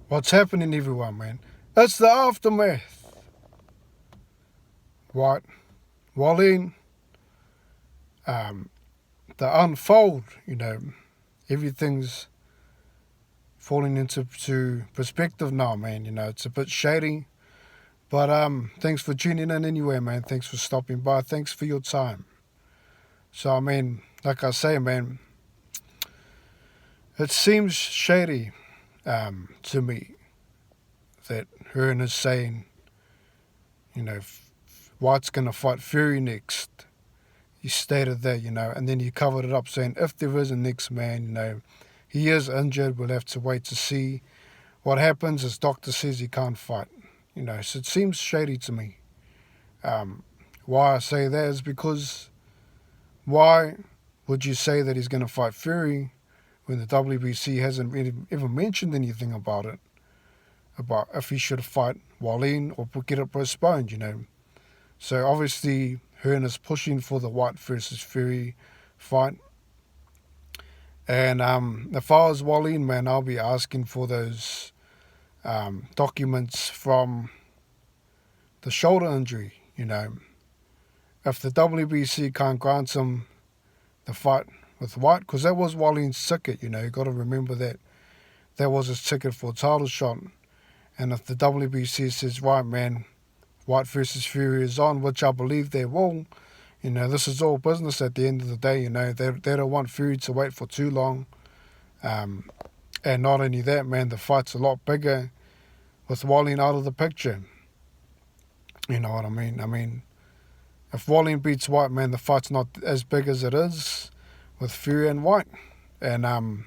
What's happening, everyone, man? It's the aftermath. Whyte, Wallin, the unfold, everything's falling into perspective now, man. It's a bit shady. But thanks for tuning in anyway, man. Thanks for stopping by. Thanks for your time. So, like I say, man, it seems shady to me that Hearn is saying, Whyte's going to fight Fury next. He stated that, and then he covered it up saying if there is a next man, he is injured. We'll have to wait to see what happens. His doctor says he can't fight, so it seems shady to me. Why I say that is because why would you say that he's going to fight Fury when the WBC hasn't really ever mentioned anything about it, about if he should fight Wallin or get it postponed, So obviously Hearn is pushing for the Whyte versus Fury fight. And if I was Wallin, man, I'll be asking for those documents from the shoulder injury, If the WBC can't grant him the fight with Whyte, because that was Wallin's ticket, you got to remember that. That was his ticket for a title shot. And if the WBC says, right, man, Whyte versus Fury is on, which I believe they will, this is all business at the end of the day, They don't want Fury to wait for too long. And not only that, man, the fight's a lot bigger with Wallin out of the picture. You know what I mean? If Wallin beats Whyte, man, the fight's not as big as it is with Fury and Whyte. And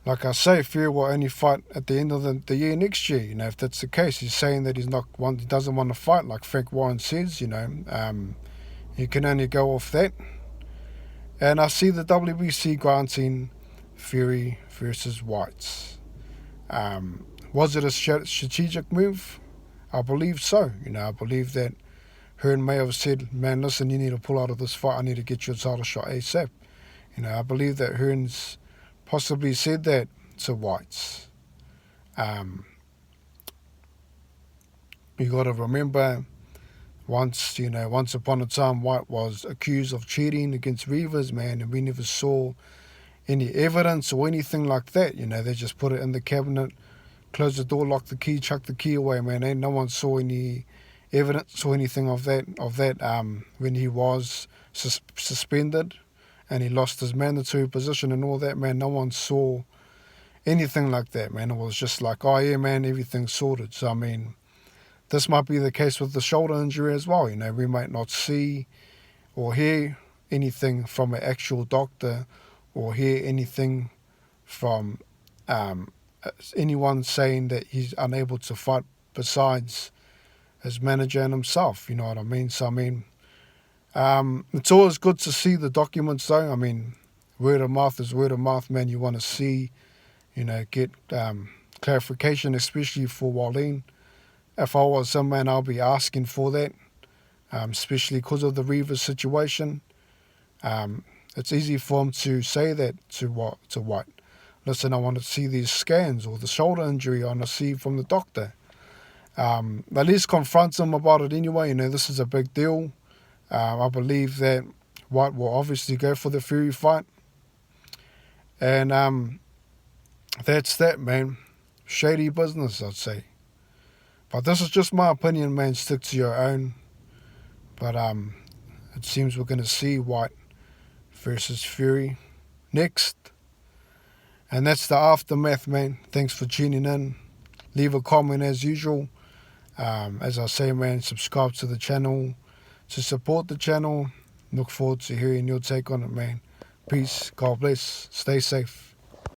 like I say, Fury will only fight at the end of the year next year. If that's the case, he's saying that he doesn't want to fight, like Frank Warren says. You can only go off that. And I see the WBC granting Fury versus Whyte. Was it a strategic move? I believe so. I believe that Hearn may have said, man, listen, you need to pull out of this fight. I need to get you a title shot ASAP. I believe that Hearn's possibly said that to Whyte. You got to remember, once upon a time, Whyte was accused of cheating against Rivas, man, and we never saw any evidence or anything like that. They just put it in the cabinet, closed the door, locked the key, chucked the key away, man. And no one saw any evidence or anything of that when he was suspended and he lost his mandatory position and all that, man. No one saw anything like that, man. It was just like, oh yeah, man, everything's sorted. So this might be the case with the shoulder injury as well. We might not see or hear anything from an actual doctor or hear anything from anyone saying that he's unable to fight besides his manager and himself, you know what I mean? So, it's always good to see the documents, though. Word of mouth is word of mouth, man. You want to see, get clarification, especially for Wallin. If I was some man, I'll be asking for that, especially because of the Rivas situation. It's easy for him to say that to Whyte. Listen, I want to see these scans or the shoulder injury I want to see from the doctor. At least confront him about it anyway. This is a big deal. I believe that Whyte will obviously go for the Fury fight. And that's that, man. Shady business, I'd say. But this is just my opinion, man. Stick to your own. But it seems we're going to see Whyte versus Fury next. And that's the aftermath, man. Thanks for tuning in. Leave a comment as usual. As I say, man, subscribe to the channel to support the channel. Look forward to hearing your take on it, man. Peace. God bless. Stay safe.